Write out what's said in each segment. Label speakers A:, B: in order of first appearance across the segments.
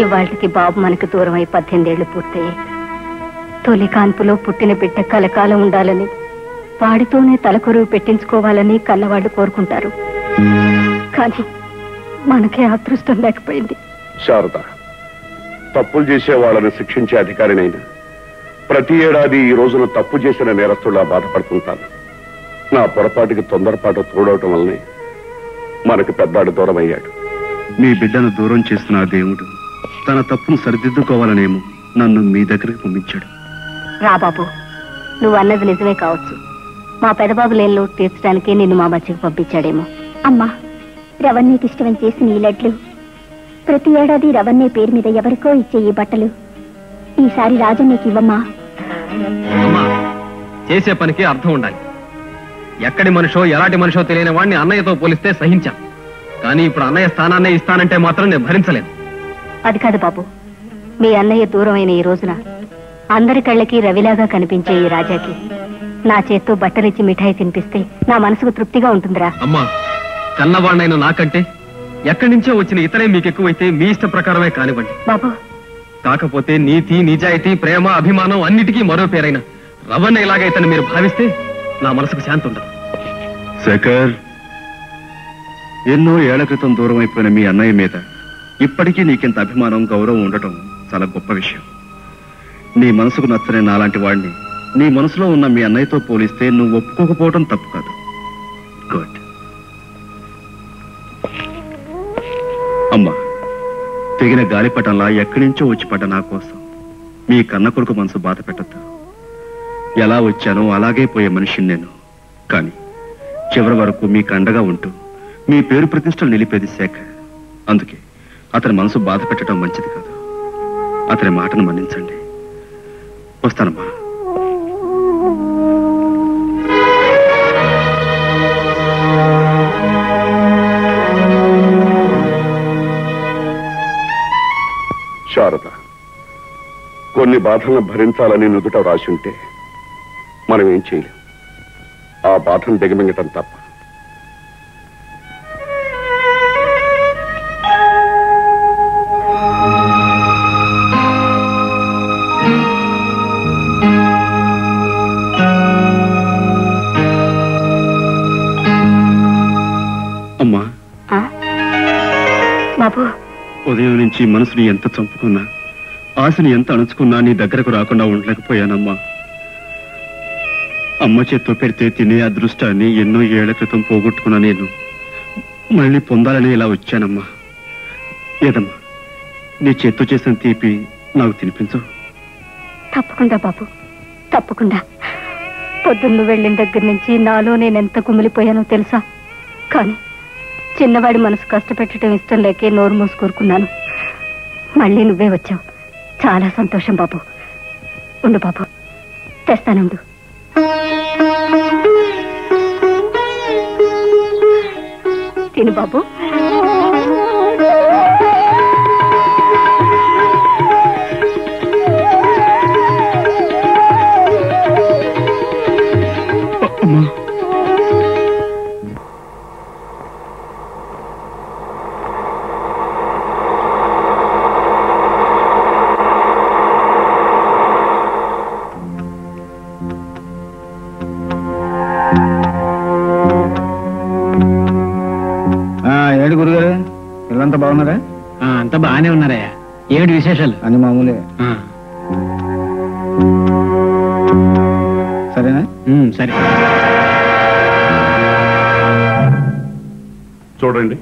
A: ఇవాళకి బాబు మనకు దూరం అయి 18 ఏళ్లు పూర్తయ్యాయి. తొలి కాన్పులో పుట్టిన బిడ్డ కలకాలం ఉండాలని, వాడితోనే తలకొరువు పెట్టించుకోవాలని కన్నవాళ్ళు కోరుకుంటారు. కానీ మనకే అదృష్టం లేకపోయింది.
B: శారద, తప్పులు చేసే వాళ్ళని శిక్షించే అధికారినైనా ప్రతి ఏడాది ఈ రోజున తప్పు చేసిన నేరస్తులా బాధపడుతుంటాను. నా పొరపాటుకి తొందరపాటు తోడవటం వల్లనే మనకు పెద్దాడు దూరం అయ్యాడు.
C: మీ బిడ్డను దూరం చేస్తున్న ఆ దేవుడు తన తప్పును సరిదిద్దుకోవాలనేమో నన్ను మీ దగ్గరికి పంపించాడు.
A: రా బాబు, నువ్వు అన్నది నిజమే కావచ్చు. మా పెదబాబు లేని లోటు తీర్చడానికి నిన్ను మా మధ్యకు పంపించాడేమో.
D: అమ్మా, రవణ్యకి ఇష్టం చేసిన ఈ లడ్లు, ప్రతి ఏడాది రవణ్య పేరు మీద ఎవరికో ఇచ్చే ఈ బట్టలు ఈసారి రాజన్నకి ఇవ్వమ్మా.
E: అమ్మా, చేసే పనికి అర్థం ఉండాలి. ఎక్కడి మనిషో ఎలాంటి మనిషో తెలియని వాడిని అన్నయ్యతో పోలిస్తే సహించాం. కానీ ఇప్పుడు అన్నయ్య స్థానాన్నే ఇస్తానంటే మాత్రం నేను భరించలేను.
A: అది కాదు బాబు, మీ అన్నయ్య దూరం అయిన ఈ రోజున అందరి కళ్ళకి రవిలాగా కనిపించే ఈ రాజాకి నా చేత్తో బట్టలిచ్చి మిఠాయి తినిపిస్తే నా మనసుకు తృప్తిగా ఉంటుందిరా.
E: అమ్మా, కన్నవాడినైనా నాకంటే ఎక్కడి నుంచో వచ్చిన ఇతరే మీకు ఎక్కువైతే మీ ఇష్ట ప్రకారమే కానివ్వండి
A: బాబు.
E: కాకపోతే నీతి, నిజాయితీ, ప్రేమ, అభిమానం అన్నిటికీ మరో పేరైన రవణ ఇలాగైతే మీరు భావిస్తే నా మనసుకు శాంతి ఉండదు.
C: శేఖర్, ఎన్నో ఏళ్ల క్రితం దూరం అయిపోయిన మీ అన్నయ్య మీద ఇప్పటికీ నీకింత అభిమానం, గౌరవం ఉండటం చాలా గొప్ప విషయం. నీ మనసుకు నచ్చని నాలాంటి వాడిని నీ మనసులో ఉన్న మీ అన్నయ్యతో పోలిస్తే నువ్వు ఒప్పుకోకపోవటం తప్పు కాదు. గుడ్. అమ్మా, తెగిన గాలిపటంలా ఎక్కడి నుంచో వచ్చి పడ్డ నా కోసం మీ కన్న కొడుకు మనసు బాధ పెట్టద్దు. ఎలా వచ్చానో అలాగే పోయే మనిషిని నేను. కానీ చివరి వరకు మీకు అండగా ఉంటూ మీ పేరు ప్రతిష్టలు నిలిపేది శేఖర్. అందుకే అతని మనసు బాధ పెట్టడం మంచిది కాదు. అతని మాటను మన్నించండి. వస్తానమ్మా.
B: శారద, కొన్ని బాధలను భరించాలని నుదుట రాసి ఉంటే మనం ఏం చేయలేం. ఆ బాధను దిగమింగటం తప్ప.
C: అమ్మా
A: బాబు,
C: ఉదయం నుంచి మనసుని ఎంత చంపుకున్నా, ఆశని ఎంత అణుచుకున్నా నీ దగ్గరకు రాకుండా ఉండలేకపోయానమ్మా. అమ్మ చేత్తో పెడితే తినే అదృష్టాన్ని ఎన్నో ఏళ్ల క్రితం పోగొట్టుకున్నా నేను మళ్ళీ పొందాలని ఇలా వచ్చానమ్మా. ఏదమ్మా, నీ చేత్తో చేసిన తీపి నాకు తినిపించు.
A: తప్పకుండా బాబు, తప్పకుండా. పొద్దున్న వెళ్ళిన దగ్గర నుంచి నాలో నేనెంత కుమిలిపోయానో తెలుసా. కానీ చిన్నవాడి మనసు కష్టపెట్టడం ఇష్టం లేకే నోరు మూసుకూరుకున్నాను. మళ్ళీ నువ్వే వచ్చావు, చాలా సంతోషం బాబు. ఉండు బాబు, తెస్తానుండు. తిను బాబు.
F: ఏడు గురుగారు, పిల్లలంతా బాగున్నారా?
G: అంతా బాగానే ఉన్నారా? ఏమిటి విశేషాలు?
F: అని మామూలే. సరేనా?
G: సరే.
B: చూడండి,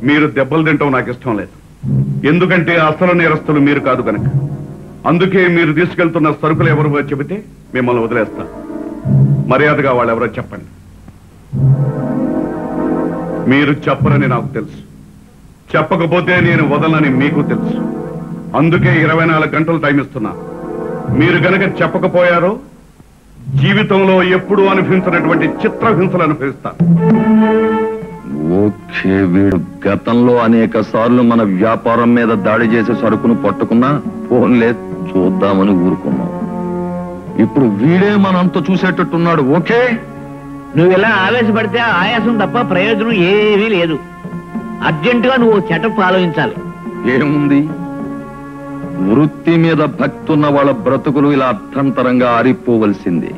B: మీరు దెబ్బలు తింటాం నాకు ఇష్టం లేదు. ఎందుకంటే అసలు నేరస్తులు మీరు కాదు కనుక. అందుకే మీరు తీసుకెళ్తున్న సరుకులు ఎవరు చెబితే మిమ్మల్ని వదిలేస్తాం. మర్యాదగా వాళ్ళు ఎవరో చెప్పండి. మీరు చెప్పరని నాకు తెలుసు, చెప్పకపోతే నేను వదలని మీకు తెలుసు. అందుకే 24 గంటలు టైం ఇస్తున్నా. మీరు గనక చెప్పకపోయారో జీవితంలో ఎప్పుడూ అనుభవించినటువంటి చిత్రహింసలు అనుభవిస్తారు.
H: ఓకే, వీడు గతంలో అనేక సార్లు మన వ్యాపారం మీద దాడి చేసే సరుకును పట్టుకున్నా ఫోన్లే చూద్దామని ఊరుకున్నాం. ఇప్పుడు వీడే మనంతా చూసేటట్టున్నాడు. ఓకే,
G: నువ్వు ఇలా ఆవేశపడితే ఆయాసం తప్ప ప్రయోజనం ఏమీ లేదు. అర్జెంటుగా నువ్వు సెటప్ ఆలోచించాలి.
H: ఏముంది, వృత్తి మీద భక్తి ఉన్న వాళ్ళ బ్రతుకులు ఇలా అర్థంతరంగా ఆరిపోవలసిందే.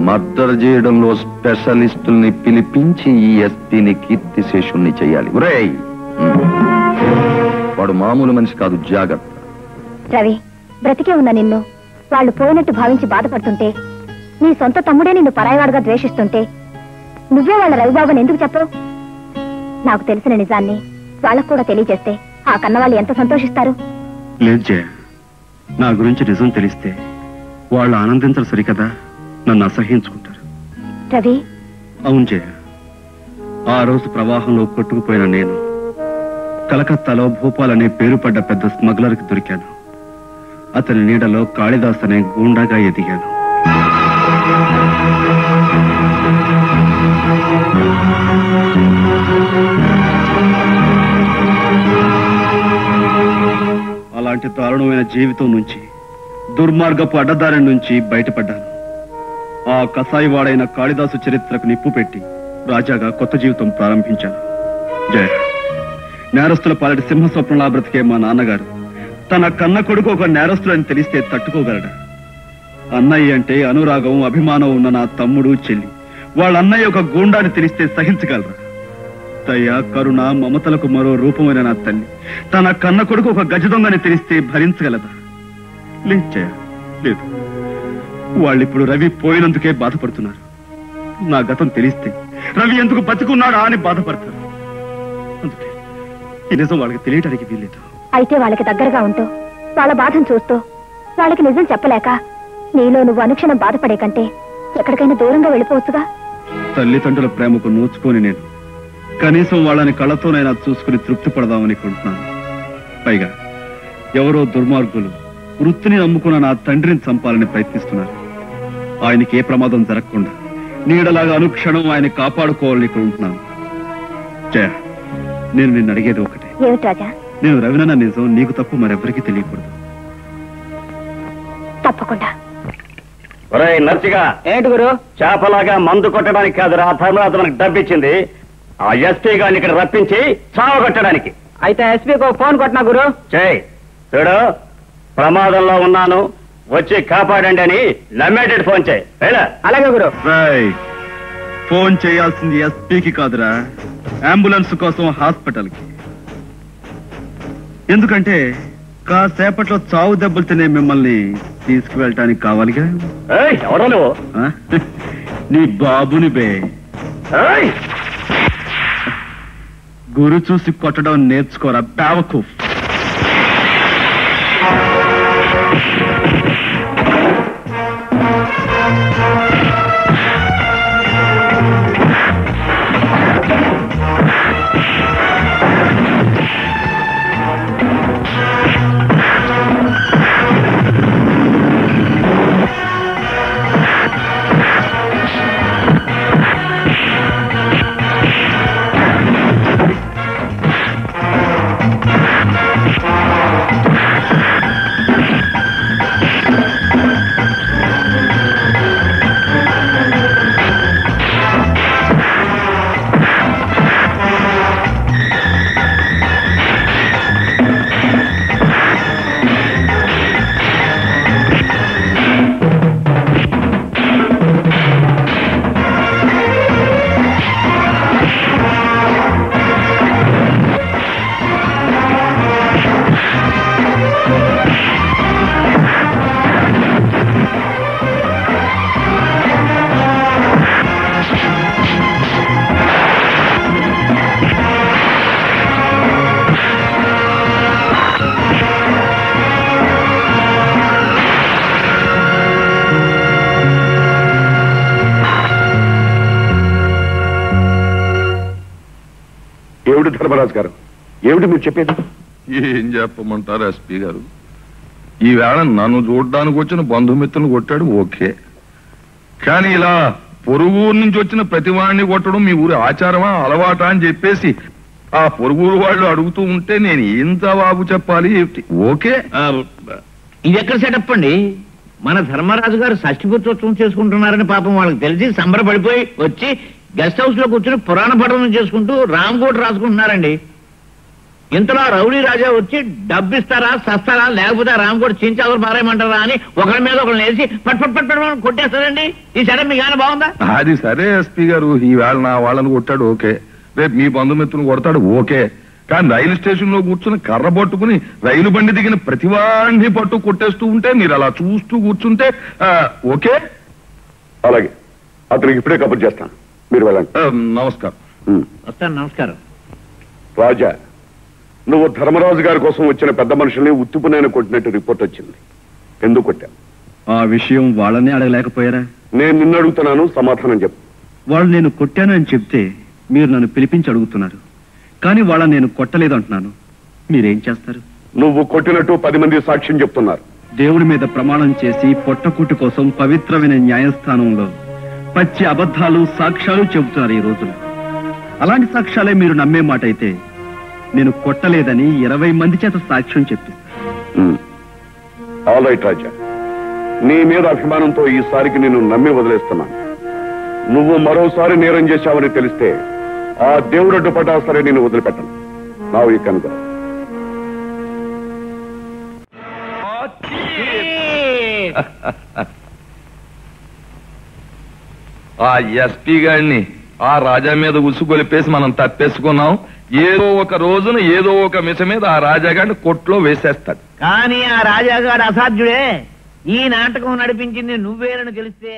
H: మర్డర్ చేయడంలో స్పెషలిస్టుల్ని పిలిపించి ఈ ఎస్పీని కీర్తిశేషుణ్ణి చేయాలి. ఒరేయ్, వాడు మామూలు మనిషి కాదు, జాగ్రత్త.
D: రవి, బ్రతికే ఉన్న నిన్ను వాళ్ళు పోయినట్టు భావించి బాధపడుతుంటే, నీ సొంత తమ్ముడే నిన్ను పరాయివాడుగా ద్వేషిస్తుంటే నువ్వే వాళ్ళ రవిబాబుని ఎందుకు చెప్పవు? నాకు తెలిసిన నిజాన్ని వాళ్ళకు కూడా తెలియజేస్తే ఆ కన్నవాళ్ళు ఎంత సంతోషిస్తారు.
C: లేదు జయ, నా గురించి నిజం తెలిస్తే వాళ్ళు ఆనందించరు సరికదా, నన్ను అసహ్యించుకుంటారు.
D: రవి,
C: అవును జయ, ఆ రోజు ప్రవాహంలో కొట్టుకుపోయిన నేను కలకత్తాలో భోపాల్ అనే పేరు పడ్డ పెద్ద స్మగ్లర్కి దొరికాను. అతని నీడలో కాళిదాస్ అనే గూండాగా ఎదిగాను. అలాంటి దారుణమైన జీవితం నుంచి, దుర్మార్గపు అడ్డదారి నుంచి బయటపడ్డాను. ఆ కసాయివాడైన కాళిదాసు చరిత్రకు నిప్పు పెట్టి రాజాగా కొత్త జీవితం ప్రారంభించాను. జయ, నేరస్తుల పాలటి సింహస్వప్నంలా బ్రతికే మా నాన్నగారు తన కన్న కొడుకు ఒక నేరస్తులని తెలిస్తే తట్టుకోగలడా? అన్నయ్య అంటే అనురాగం, అభిమానం ఉన్న నా తమ్ముడు, చెల్లి వాళ్ళ అన్నయ్య ఒక గూండాని తెలిస్తే సహించగలరా? దయ, కరుణ, మమతలకు మరో రూపమైన నా తల్లి తన కన్న కొడుకు ఒక గజ దొంగని తెలిస్తే భరించగలదా? లేదు జయ, లేదు. వాళ్ళిప్పుడు రవి పోయినందుకే బాధపడుతున్నారు. నా గతం తెలిస్తే రవి ఎందుకు బతుకున్నాడా అని బాధపడతారు. అందుకే ఈ నిజం వాళ్ళకి తెలియటానికి వీల్లేదు.
D: అయితే వాళ్ళకి దగ్గరగా ఉంటూ వాళ్ళ బాధను చూస్తూ వాళ్ళకి నిజం చెప్పలేక నీలో నువ్వు అనుక్షణం బాధపడే కంటే ఎక్కడికైనా దూరంగా వెళ్ళిపోవచ్చుగా.
C: తల్లిదండ్రుల ప్రేమకు నోచుకొని నేను కనీసం వాళ్ళని కళ్ళతోనైనా చూసుకుని తృప్తి పడదామని కొంటున్నాను. పైగా ఎవరో దుర్మార్గులు వృత్తిని నమ్ముకున్న నా తండ్రిని చంపాలని ప్రయత్నిస్తున్నారు. ఆయనకి ఏ ప్రమాదం జరగకుండా నీడలాగా అనుక్షణం ఆయన కాపాడుకోవాలని కొంటున్నాను. జయ, నేను నిన్ను అడిగేది ఒకటే.
D: ఏమిటి రాజా?
C: నేను రవినన్న నిజం నీకు తప్పు మరెవరికి తెలియకూడదు.
D: తప్పకుండా.
I: నర్సిగా, ఏంటి గురు? చేపలాగా మందు కొట్టడానికి కాదురా ధర్మరాజు మనకు డబ్బిచ్చింది. ఆ ఎస్పీ గారిని ఇక్కడ రప్పించి చావ కొట్టడానికి. అయితే ఎస్పీకి ఒక ఫోన్ కొట్టినా గురు. చేయి. చూడు, ప్రమాదంలో ఉన్నాను, వచ్చి కాపాడండి అని నమ్మేటట్టు ఫోన్ చేయి. అలాగే గురు.
C: ఫోన్ చేయాల్సింది ఎస్పీకి కాదురా, అంబులెన్స్ కోసం హాస్పిటల్కి. ఎందుకంటే కాసేపట్లో చావు దెబ్బలు తినే మిమ్మల్ని తీసుకువెళ్ళటానికి కావాలిగా.
I: ఎవడో నువ్వు?
C: నీ బాబుని బే. గురు చూసి కొట్టడం నేర్చుకోరా బేవకు.
B: ఏమిటి ధర్మరాజు గారు, ఏమిటి మీరు చెప్పేది?
H: ఏం చెప్పమంటారు ఎస్పీ గారు? ఈవేళ నన్ను చూడడానికి వచ్చిన బంధుమిత్రులను కొట్టాడు, ఓకే. కానీ ఇలా పొరుగురు నుంచి వచ్చిన ప్రతి వాడిని కొట్టడం మీ ఊరి ఆచారమా, అలవాటా అని చెప్పేసి ఆ పొరుగురు వాళ్ళు అడుగుతూ ఉంటే నేను ఏం జవాబు చెప్పాలి? ఓకే,
G: ఇది ఎక్కడ సెటప్ అండి? మన ధర్మరాజు గారు షష్ఠిపుత్రోత్సవం చేసుకుంటున్నారని పాపం వాళ్ళకి తెలిసి సంబరపడిపోయి వచ్చి గెస్ట్ హౌస్ లో కూర్చుని పురాణ పఠనం చేసుకుంటూ రామ్ కోట్ రాసుకుంటున్నారండి. ఇంతలో రౌడీ రాజా వచ్చి డబ్బిస్తారా సస్తారా లేకపోతే రామ్ కూడా చించాలు పారేయమంటారా అని ఒకరి మీద ఒకరిని వేసి పట్ పట్ పట్ పట్ కొట్టేస్తారండి. ఈ సెటప్ మీకు ఏమైనా బాగుందా?
H: అది సరే ఎస్పీ గారు, ఈ వేళ నా వాళ్ళని కొట్టాడు ఓకే, రేపు మీ బంధుమిత్రులు కొడతాడు ఓకే, కానీ రైలు స్టేషన్ లో కూర్చుని కర్ర పట్టుకుని రైలు బండి దిగిన ప్రతివాడిని పట్టు కొట్టేస్తూ ఉంటే మీరు అలా చూస్తూ కూర్చుంటే ఓకే.
B: అలాగే అతనికి ఇప్పుడే కబుర్ చేస్తాను, మీరు వెళ్ళండి.
H: నమస్కారం.
G: వస్తాను. నమస్కారం.
B: రాజా, నువ్వు ధర్మరాజు గారి కోసం వచ్చిన పెద్ద మనుషుల్ని ఉత్తుపునైనా కొట్టినట్టు రిపోర్ట్ వచ్చింది. ఎందుకు కొట్టావు?
C: ఆ విషయం వాళ్ళనే అడగలేకపోయారా?
B: నేను నిన్ను అడుగుతున్నాను, సమాధానం చెప్పు.
C: వాళ్ళు నేను కొట్టాను అని చెప్తే మీరు నన్ను పిలిపించి అడుగుతున్నారు, కానీ వాళ్ళని నేను కొట్టలేదు అంటున్నాను. మీరేం చేస్తారు?
B: నువ్వు కొట్టినట్టు 10 మంది సాక్ష్యం చెప్తున్నారు.
C: దేవుడి మీద ప్రమాణం చేసి పొట్టకూటి కోసం పవిత్రమైన న్యాయస్థానంలో పచ్చి అబద్ధాలు సాక్ష్యాలు చెబుతున్నారు ఈ రోజున. అలాంటి సాక్ష్యాలే మీరు నమ్మే మాట అయితే నేను కొట్టలేదని 20 మంది చేత సాక్ష్యం చెప్పిస్తాను.
B: ఆల్ రైట్ రాజా, నీ మీద అభిమానంతో ఈసారికి నేను నమ్మి వదిలేస్తున్నాను. నువ్వు మరోసారి నేరం చేశావని తెలిస్తే ఆ దేవుడు అడ్డుపడ్డా సరే నేను వదిలిపెట్టను. నా ఈ కనుక
H: ఆ ఎస్పీ గారిని ఆ రాజా మీద ఉసుగొలిపేసి మనం తప్పేసుకున్నాం. ఏదో ఒక రోజున ఏదో ఒక మిస మీద ఆ రాజాగాడిని కొట్లో వేసేస్తాడు.
G: కానీ ఆ రాజాగాడు అసాధ్యుడే. ఈ నాటకం నడిపించింది నువ్వేనని తెలిస్తే